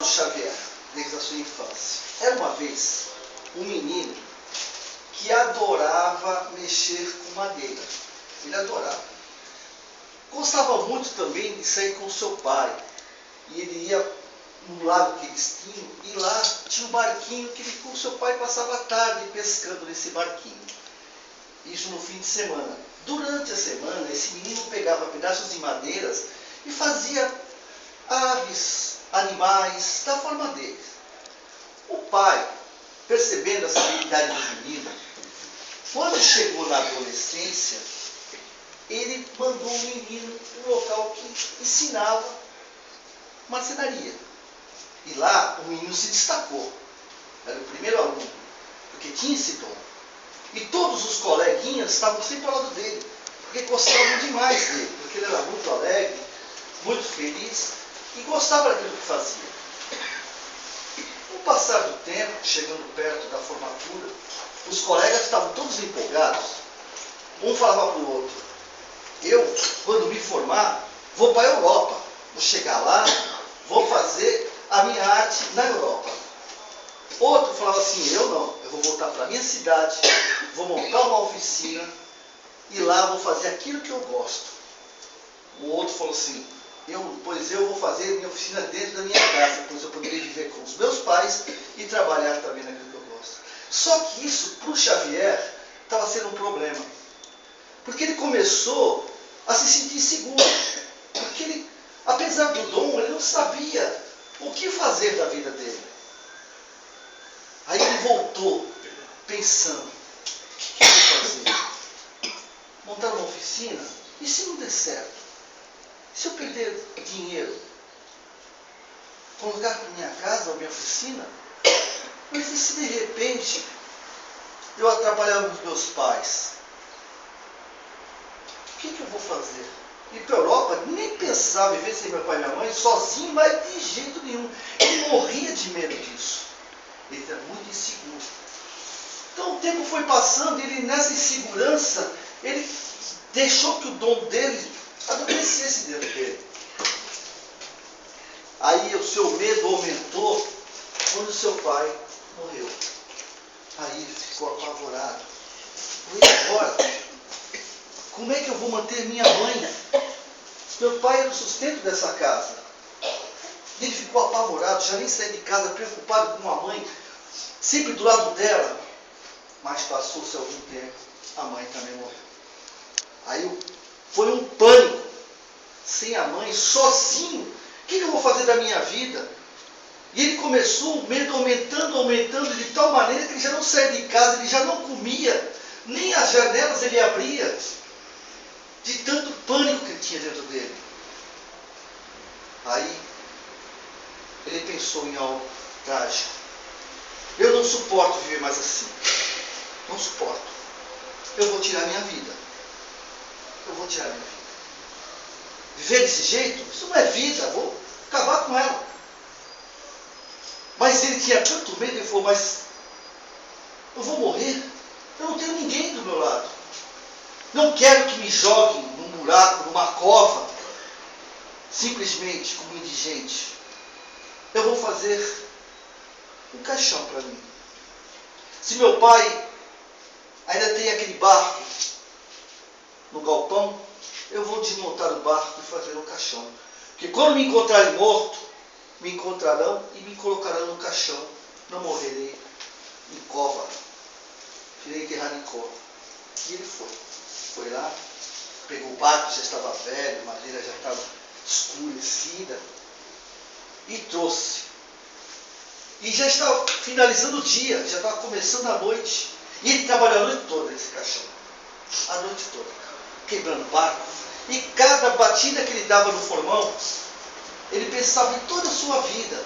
Xavier, desde a sua infância. Era uma vez um menino que adorava mexer com madeira. Ele adorava. Gostava muito também de sair com seu pai. E ele ia no lago que eles tinham, e lá tinha um barquinho que ele com seu pai passava a tarde pescando nesse barquinho. Isso no fim de semana. Durante a semana, esse menino pegava pedaços de madeiras e fazia aves, animais, da forma dele. O pai, percebendo essa habilidade do menino, quando chegou na adolescência, ele mandou o menino para um local que ensinava marcenaria. E lá o menino se destacou. Era o primeiro aluno, porque tinha esse dom. E todos os coleguinhas estavam sempre ao lado dele, porque gostavam demais dele, porque ele era muito alegre, muito feliz e gostava daquilo que fazia. Com o passar do tempo, chegando perto da formatura, os colegas estavam todos empolgados. Um falava para o outro: eu, quando me formar, vou para a Europa. Vou chegar lá, vou fazer a minha arte na Europa. Outro falava assim: eu não, eu vou voltar para a minha cidade, vou montar uma oficina e lá vou fazer aquilo que eu gosto. O outro falou assim: pois eu vou fazer minha oficina dentro da minha casa, pois eu poderia viver com os meus pais e trabalhar também naquilo que eu gosto. Só que isso, para o Xavier, estava sendo um problema. Porque ele começou a se sentir seguro. Porque ele, apesar do dom, ele não sabia o que fazer da vida dele. Aí ele voltou, pensando: o que eu vou fazer? Montar uma oficina? E se não der certo? Se eu perder dinheiro? Colocar para minha casa ou minha oficina? Mas e se de repente eu atrapalhar os meus pais? O que eu vou fazer? Ir para a Europa? Nem pensava em viver sem meu pai e minha mãe, sozinho, mas de jeito nenhum. Ele morria de medo disso. Ele era muito inseguro. Então o tempo foi passando e ele, nessa insegurança, ele deixou que o dom dele adormecesse dentro dele. Aí o seu medo aumentou quando seu pai morreu. Aí ele ficou apavorado. E agora? Como é que eu vou manter minha mãe? Meu pai era o sustento dessa casa. Ele ficou apavorado, já nem saía de casa, preocupado com a mãe, sempre do lado dela. Mas passou-se algum tempo, a mãe também morreu. Aí foi um pânico, sem a mãe, sozinho. O que eu vou fazer da minha vida? E ele começou, o medo aumentando, de tal maneira que ele já não saía de casa, ele já não comia, nem as janelas ele abria, de tanto pânico que ele tinha dentro dele. Aí ele pensou em algo trágico. Eu não suporto viver mais assim. Não suporto. Eu vou tirar minha vida. Eu vou tirar minha vida. Viver desse jeito? Isso não é vida. Eu vou acabar com ela. Mas ele tinha tanto medo, ele falou: mas eu vou morrer. Eu não tenho ninguém do meu lado. Não quero que me joguem num buraco, numa cova, simplesmente como indigente. Eu vou fazer um caixão para mim. Se meu pai ainda tem aquele barco no galpão, eu vou desmontar o barco e fazer um caixão. Porque quando me encontrarem morto, me encontrarão e me colocarão no caixão. Não morrerei em cova. Serei enterrado em cova. E ele foi. Foi lá, pegou o barco, já estava velho, a madeira já estava escurecida, e trouxe. E já estava finalizando o dia, já estava começando a noite. E ele trabalhou a noite toda nesse caixão. A noite toda. Quebrando barco. E cada batida que ele dava no formão, ele pensava em toda a sua vida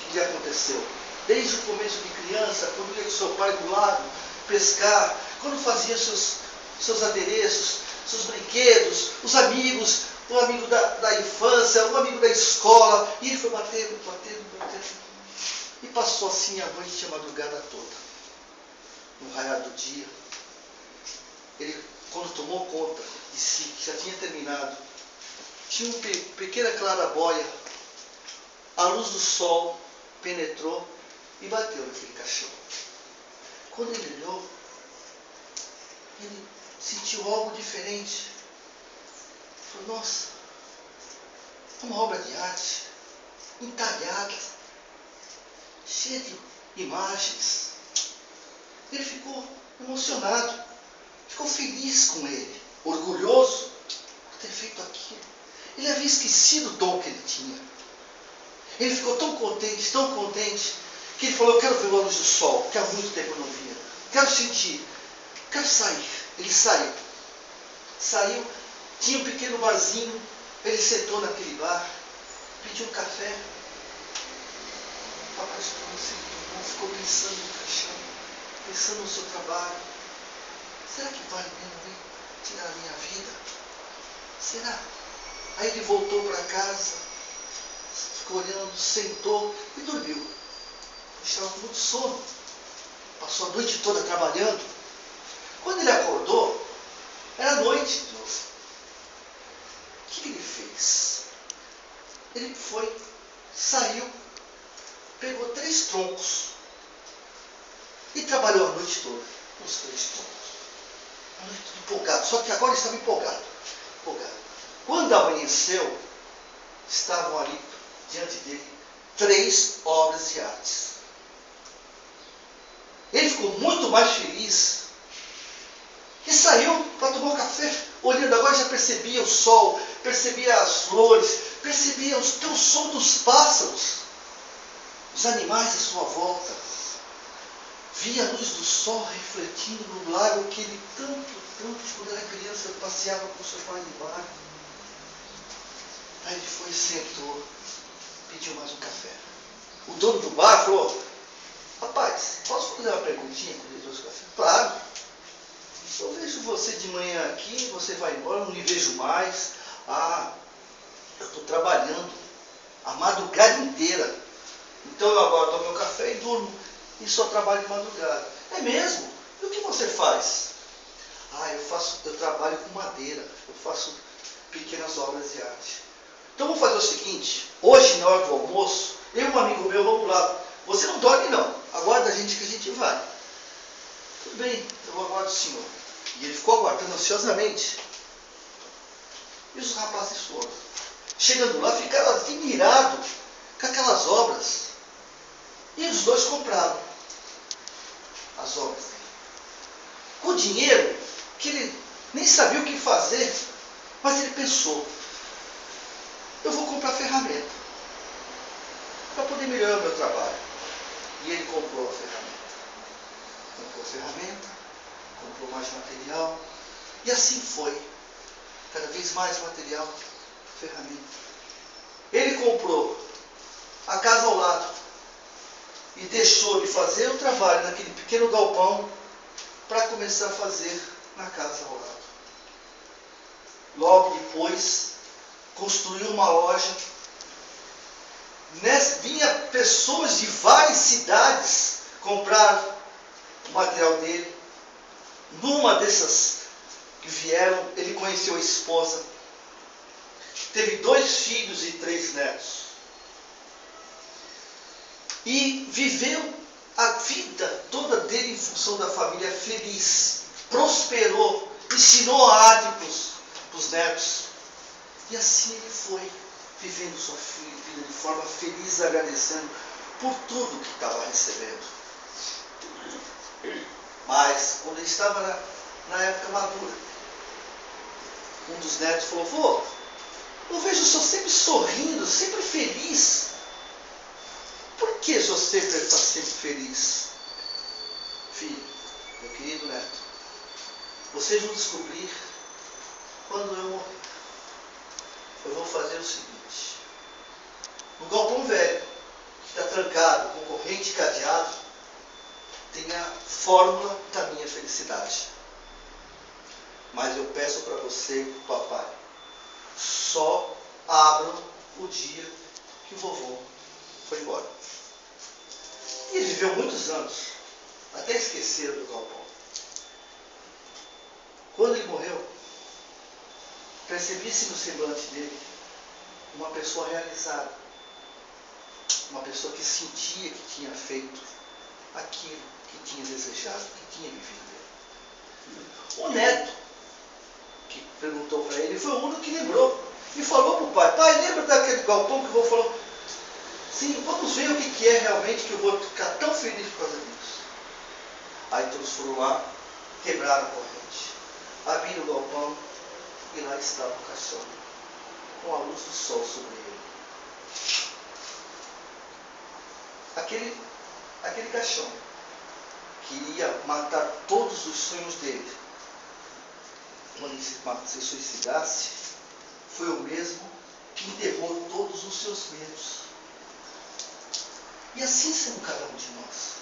que lhe aconteceu. Desde o começo de criança, quando ia com seu pai do lago pescar, quando fazia seus adereços, seus brinquedos, os amigos, o amigo da infância, o amigo da escola. E ele foi batendo. E passou assim a noite e a madrugada toda. No raiar do dia, ele, quando tomou conta de si, que já tinha terminado, tinha uma pequena clarabóia, a luz do sol penetrou e bateu naquele caixão. Quando ele olhou, ele sentiu algo diferente. Falou, nossa, uma obra de arte, entalhada, cheia de imagens. Ele ficou emocionado, ficou feliz com ele, orgulhoso por ter feito aquilo. Ele havia esquecido o dom que ele tinha. Ele ficou tão contente, que ele falou, eu quero ver a luz do sol, que há muito tempo eu não via. Quero sentir, quero sair. Ele saiu. Saiu, tinha um pequeno barzinho, ele sentou naquele bar, pediu um café. O papai sentou, ficou pensando no caixão, pensando no seu trabalho. Será que vale mesmo tirar a minha vida? Será? Aí ele voltou para casa, ficou olhando, sentou e dormiu. Estava com muito sono. Passou a noite toda trabalhando. Quando ele acordou, era noite de novo. O que ele fez? Ele foi, saiu, pegou 3 troncos e trabalhou a noite toda com os 3 troncos. A noite toda empolgado, só que agora estava empolgado. Quando amanheceu, estavam ali diante dele 3 obras de artes. Ele ficou muito mais feliz e saiu para tomar um café, olhando. Agora já percebia o sol, percebia as flores, percebia o som dos pássaros, os animais à sua volta. Via a luz do sol refletindo no lago que ele tanto, quando era criança, passeava com seu pai no bar. Aí ele foi e sentou, pediu mais um café. O dono do bar falou, rapaz, posso fazer uma perguntinha quando ele trouxe café? Claro. Eu vejo você de manhã aqui, você vai embora, não lhe vejo mais. Eu estou trabalhando a madrugada inteira. Então eu agora tomo meu café e durmo. E só trabalho de madrugada. É mesmo? E o que você faz? Eu trabalho com madeira. Eu faço pequenas obras de arte. Então vamos fazer o seguinte, hoje na hora do almoço, eu e um amigo meu vamos lá. Você não dorme não, aguarda a gente que a gente vai. Tudo bem, eu aguardo o senhor. E ele ficou aguardando ansiosamente. E os rapazes foram. Chegando lá, ficaram admirados com aquelas obras. E os dois compraram as obras dele. Com o dinheiro, que ele nem sabia o que fazer, mas ele pensou, eu vou comprar ferramenta para poder melhorar o meu trabalho. E ele comprou a ferramenta. Comprou mais material. E assim foi. Cada vez mais material, ferramenta. Ele comprou a casa ao lado e deixou de fazer o trabalho naquele pequeno galpão para começar a fazer na casa ao lado. Logo depois, construiu uma loja. Vinha pessoas de várias cidades comprar o material dele. Numa dessas que vieram, ele conheceu a esposa. Teve 2 filhos e 3 netos. E viveu a vida toda dele em função da família feliz. Prosperou, ensinou a arte para os netos. E assim ele foi, vivendo sua vida de forma feliz, agradecendo por tudo que estava recebendo. Mas, quando ele estava na época madura, um dos netos falou, vô, eu vejo o senhor sempre sorrindo, sempre feliz. Por que o senhor sempre está sempre feliz? Filho, meu querido neto, vocês vão descobrir quando eu morrer. Eu vou fazer o seguinte, no galpão velho, que está trancado, com corrente e cadeado, tem a fórmula da minha felicidade. Mas eu peço para você, papai, só abram o dia que o vovô foi embora. E ele viveu muitos anos, até esquecer do galpão. Quando ele morreu, percebi-se no semblante dele uma pessoa realizada. uma pessoa que sentia que tinha feito aquilo que tinha desejado, que tinha vivido. O neto, que perguntou para ele, foi o único que lembrou. E falou para o pai, pai, lembra daquele galpão que o vô falou? Sim, vamos ver o que é realmente, que eu vou ficar tão feliz por causa disso. Aí todos foram lá, quebraram a corrente, abriram o galpão e lá estava o caixão, com a luz do sol sobre ele. Aquele caixão que iria matar todos os sonhos dele, quando ele se suicidasse, foi o mesmo que enterrou todos os seus medos. E assim são cada um de nós.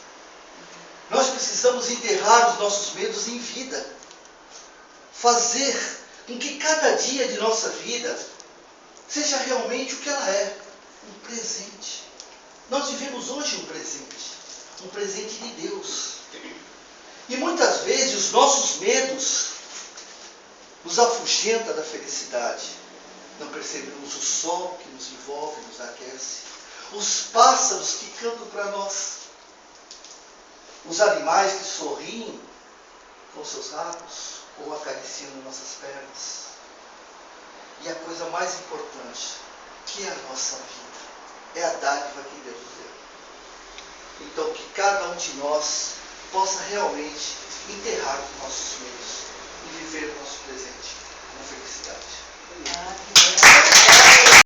Nós precisamos enterrar os nossos medos em vida. Fazer com que cada dia de nossa vida seja realmente o que ela é, um presente. Nós vivemos hoje um presente de Deus. E muitas vezes os nossos medos nos afugenta da felicidade. Não percebemos o sol que nos envolve, nos aquece, os pássaros que cantam para nós, os animais que sorriem com seus rabos ou acariciando nossas pernas. E a coisa mais importante, que é a nossa vida, é a dádiva que Deus nos deu. Então que cada um de nós possa realmente enterrar os nossos medos e viver o nosso presente com felicidade.